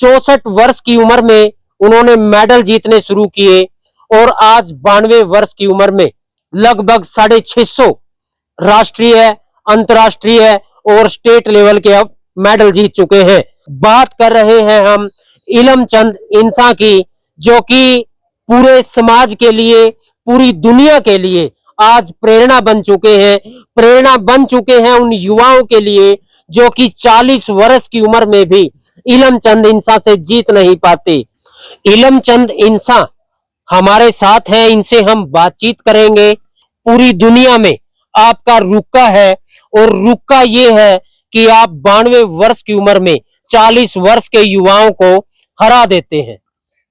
64 वर्ष की उम्र में उन्होंने मेडल जीतने शुरू किए और आज 92 वर्ष की उम्र में लगभग 650 राष्ट्रीय, अंतर्राष्ट्रीय और स्टेट लेवल के अब मेडल जीत चुके हैं। बात कर रहे हैं हम इलमचंद इंसा की, जो कि पूरे समाज के लिए, पूरी दुनिया के लिए आज प्रेरणा बन चुके हैं। प्रेरणा बन चुके हैं उन युवाओं के लिए जो कि 40 वर्ष की उम्र में भी इलमचंद इंसा से जीत नहीं पाते। इलमचंद इंसा हमारे साथ हैं, इनसे हम बातचीत करेंगे। पूरी दुनिया में आपका रुका है और रुका ये है कि आप 92 वर्ष की उम्र में 40 वर्ष के युवाओं को हरा देते हैं।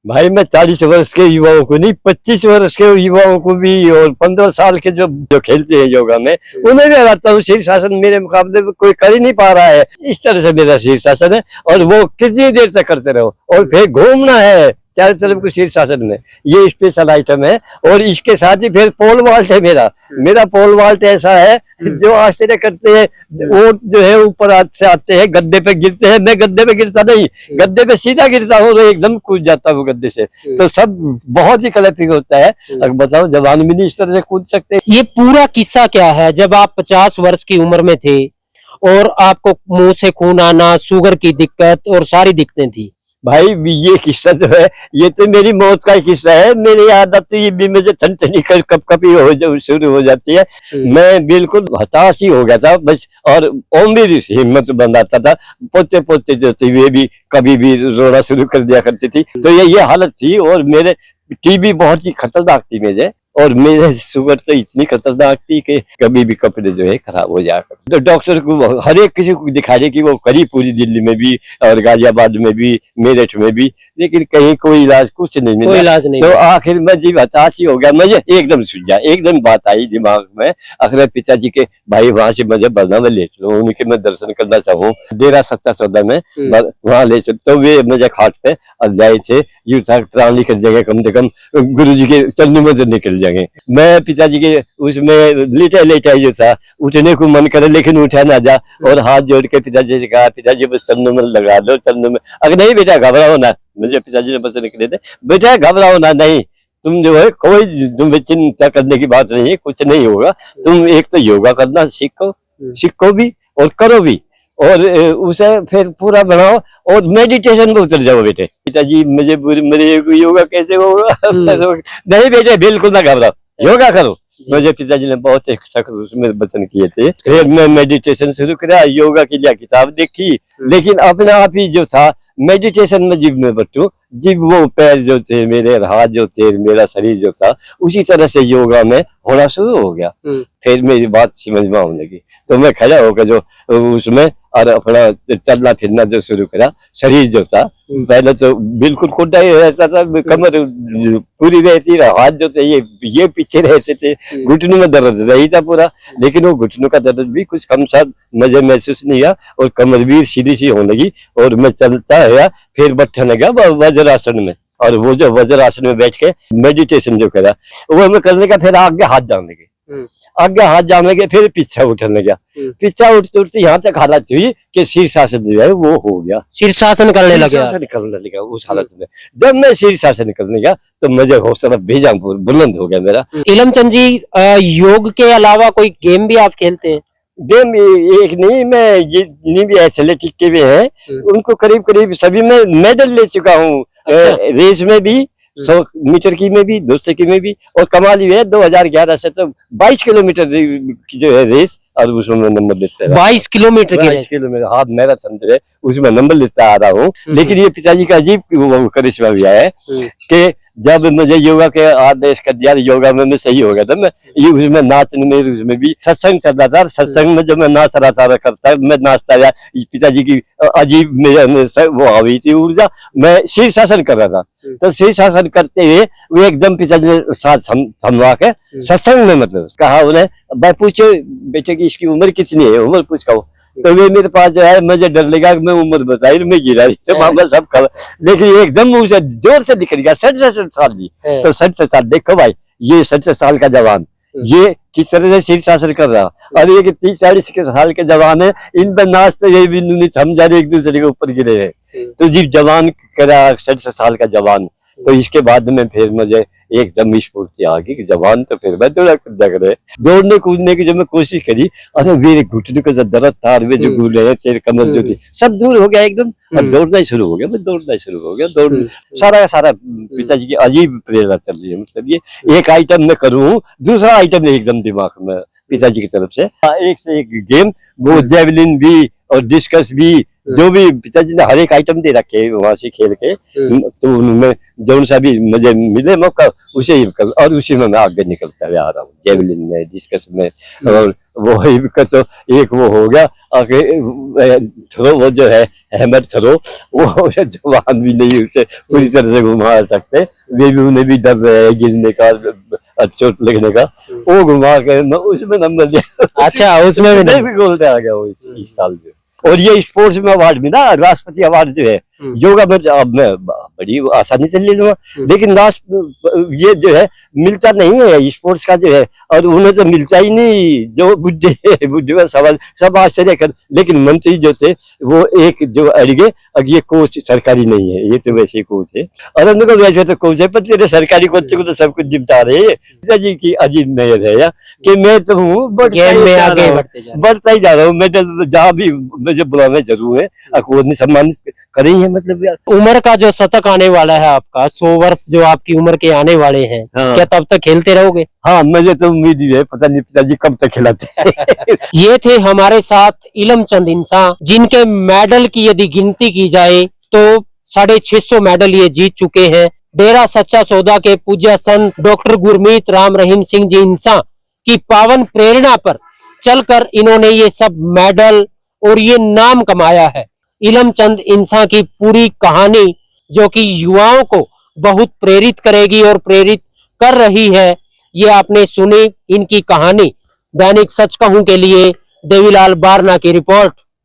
भाई मैं 40 वर्ष के युवाओं को नहीं, 25 वर्ष के युवाओं को भी और 15 साल के जो खेलते हैं योगा में उन्हें भी हराता हूँ। शीर्षासन मेरे मुकाबले में कोई कर ही नहीं पा रहा है। इस तरह से मेरा शीर्षासन है और वो कितनी देर तक करते रहो और फिर घूमना है चारों तरफ को शीर्षासन में, ये स्पेशल आइटम है। और इसके साथ ही फिर पोल वाल्ट है मेरा पोल वाल्ट ऐसा है जो आश्चर्य करते हैं। वो जो है ऊपर से आते हैं, गद्दे पे गिरते हैं। मैं गद्दे पे गिरता नहीं, गद्दे पे सीधा गिरता हूँ तो एकदम कूद जाता हूँ गद्दे से। तो सब बहुत ही कलरफुल होता है। अगर बताओ जवान भी नहीं इस तरह से कूद सकते। ये पूरा किस्सा क्या है? जब आप 50 वर्ष की उम्र में थे और आपको मुंह से खून आना, शुगर की दिक्कत और सारी दिक्कतें थी। भाई ये किस्सा जो है ये तो मेरी मौत का ही किस्सा है। मेरी आदत तो ये भी मुझे ठंडी कप कभी हो शुरू हो जाती है। मैं बिल्कुल हताश ही हो गया था बस, और उम्मीद हिम्मत बनाता था। पोते पोते जो थे वे भी कभी भी रोना शुरू कर दिया करती थी। तो ये हालत थी। और मेरे टीबी बहुत ही खतरनाक थी मुझे, और मेरे शुगर तो इतनी खतरनाक थी कि कभी भी कपड़े जो है खराब हो जाकर। तो डॉक्टर को हर एक किसी को दिखाने की वो करी, पूरी दिल्ली में भी और गाजियाबाद में भी, मेरठ में भी, लेकिन कहीं कोई इलाज कुछ नहीं मिला। कोई इलाज नहीं। तो आखिर में जीव हताश ही हो गया। मुझे एकदम सूझा, एकदम बात आई दिमाग में। अगर पिताजी के भाई वहां से मुझे बलना में ले चलो, उनके मैं दर्शन करना चाहूँ। डेरा 17-14 में वहां ले चलो। तो वे मुझे खाट पे और जाए थे यूं था ट्राली कर जाएगा, कम से कम गुरु जी के चरणों में से निकल जाएंगे। मैं पिताजी के उसमें लेटा जो था, उठने को मन करे लेकिन उठा ना जा। और हाथ जोड़ के पिताजी से कहा, पिताजी बस चरणों में लगा दो, चरणों में। अगर नहीं बेटा घबराओ ना, मुझे पिताजी ने बस निकले थे, बेटा घबराओ ना, नहीं तुम जो है कोई तुम चिंता करने की बात नहीं है, कुछ नहीं होगा। तुम एक तो योगा करना सीखो भी और करो भी, और उसे फिर पूरा बनाओ और मेडिटेशन में उतर जाओ बेटे। पिताजी मुझे मेरे योगा कैसे होगा? नहीं बेटे बिल्कुल ना घबराओ, योगा करो। मुझे पिताजी ने बहुत उसमें वचन किए थे। फिर मैं मेडिटेशन शुरू करा, योगा की किताब देखी, लेकिन अपने आप ही जो था मेडिटेशन में जीव में बटू, जीव वो पैर जो थे मेरे, हाथ जो थे मेरा, शरीर जो था उसी तरह से योगा में होना शुरू हो गया। फिर मेरी बात समझ में आने लगी। तो मैं खड़ा होकर जो उसमें और अपना चलना फिरना जो शुरू करा। शरीर जो था पहले तो बिल्कुल कोटा ही रहता था, कमर पूरी रहती, हाथ जो थे ये पीछे रहते थे, घुटनों में दर्द रही था पूरा। लेकिन वो घुटनों का दर्द भी कुछ कम सा मुझे महसूस नहीं हुआ, और कमर भी सीधी सी होने लगी। और मैं चलता है फिर बैठने लगा वज्रासन में। और वो जो वज्रासन में बैठ के मेडिटेशन जो करा वो मैं करने का, फिर आगे हाथ जाने लगे, आगे हाथ जाने के, फिर पीछा उठने लगा। पीछा उठते उठते यहाँ तक हालत हुई कि शीर्षासन जो है वो हो गया। शीर्षासन करने लगा उस हालत में। जब मैं शीर्षासन करने गया तो मुझे हौसला बेजा बुलंद हो गया मेरा। इलमचंद जी, योग के अलावा कोई गेम भी आप खेलते हैं? गेम एक नहीं, मैं जितनी भी एथलेटिक के भी हैं उनको करीब करीब सभी में मेडल ले चुका हूँ। रेस में भी, 100 मीटर की में भी, 200 की में भी। और कमाल ये है 2011 से तो 22 किलोमीटर की जो है रेस, और उसमें नंबर लेता है 22 किलोमीटर की रेस। किलोमीटर हाथ मैराथन है, उसमें नंबर लेता आ रहा हूँ। लेकिन ये पिताजी का अजीब करिश्मा भी है कि जब मुझे योगा के आदेश कर दिया, योगा में मैं सही हो गया था। मैं ये उसमें नाचने में, उसमें भी सत्संग करता था। सत्संग में जब मैं नाच रहा था, करता मैं नाचता गया, पिताजी की अजीब वो आ गई थी ऊर्जा। मैं शीर्षासन कर रहा था, तो शीर्षासन करते हुए वो एकदम पिताजी ने साथ थमवा के सत्संग में, मतलब कहा उन्हें, भाई पूछो बेटे की इसकी उम्र कितनी है, उम्र पूछ कहो। तो वे मेरे पास जो है, मुझे डर लगा कि मैं उम्र बताई, मैं गिरा तो सब खबर, लेकिन एकदम मुंह से जोर से निकल गया 67 साल जी। तो 67 साल, देखो भाई ये 67 साल का जवान ये किस तरह से शीर्षासन कर रहा, और ये 30-40 साल के जवान है, इन पर नाचते ये भी नहीं समझा रहे, एक दूसरे के ऊपर गिरे हैं। तो जीव जवान करा 60 साल का जवान, तो इसके बाद में फिर मुझे एकदम स्फूर्ति आ गई कि जवान तो फिर मैं दौड़ने कूदने की जब मैं कोशिश करी, अरे मेरे घुटने को जो दर्द था, वे जो घूले हैं, तेरे कमर जो थी, सब दूर हो गया एकदम। अब दौड़ना ही शुरू हो गया, मैं दौड़ना ही शुरू हो गया, दौड़ सारा का सारा पिताजी की अजीब प्रेरणा चल रही है। मतलब ये एक आइटम मैं करूँ, दूसरा आइटम एकदम दिमाग में पिताजी की तरफ से एक गेम, वो जेवलिन भी और डिस्कस भी, जो भी पिताजी ने हर एक आइटम दे रखे वहां से खेल के, तो उनमें जो सा भी मुझे मिले मौका उसे ही कर, और उसी में मैं आगे निकलता हुआ आ रहा हूँ, जेवलिन में, डिस्कस में। और वो ही तो एक वो हो गया आगे थ्रो, वो जो है हैमर थ्रो, वो जवान भी नहीं उसे पूरी तरह से घुमा सकते, वे भी उन्हें भी डर रहे हैं गिरने का, चोट लगने का, वो घुमा के उसमें नंबर दिया। अच्छा, उसमें भी गोल्ड आ गया वो इस साल जो। और ये स्पोर्ट्स में अवार्ड मिला, राष्ट्रपति अवार्ड जो है योगा में, अब मैं बड़ी आसानी से ले लूंगा, लेकिन ये जो है मिलता नहीं है स्पोर्ट्स का जो है, और उन्हें तो मिलता ही नहीं, जो बुढ़े में सवाल सब आश्चर्य कर, लेकिन मंत्री जो थे वो एक जो अड़गे, अब ये कोच सरकारी नहीं है, ये तो वैसे कोच है, और उनको वैसे तो कोच है, पर तेरे सरकारी कोच को तो सब कुछ निपटा रहे हैं। पिताजी की अजीब मेहर है यार, कि मैं तो हूँ बढ़ता ही जा रहा हूँ, मैं जहाँ भी मुझे बुलाना जरूर है, अखबार सम्मानित करे हैं। मतलब यार उम्र का जो शतक आने वाला है आपका, 100 वर्ष जो आपकी उम्र के आने वाले हैं, क्या तब तक खेलते रहोगे? हाँ, मुझे तो उम्मीद ही है, पता नहीं पिताजी कब तक खिलाते हैं। ये थे हमारे साथ इलम चंद इंसान, जिनके मेडल की यदि गिनती की जाए तो 650 मेडल ये जीत चुके हैं। डेरा सच्चा सौदा के पूज्य संत डॉक्टर गुरमीत राम रहीम सिंह जी इंसान की पावन प्रेरणा पर चलकर इन्होंने ये सब मेडल और ये नाम कमाया है। इलम चंद इंसान की पूरी कहानी जो कि युवाओं को बहुत प्रेरित करेगी और प्रेरित कर रही है, ये आपने सुनी इनकी कहानी। दैनिक सच कहूं के लिए देवीलाल बारना की रिपोर्ट।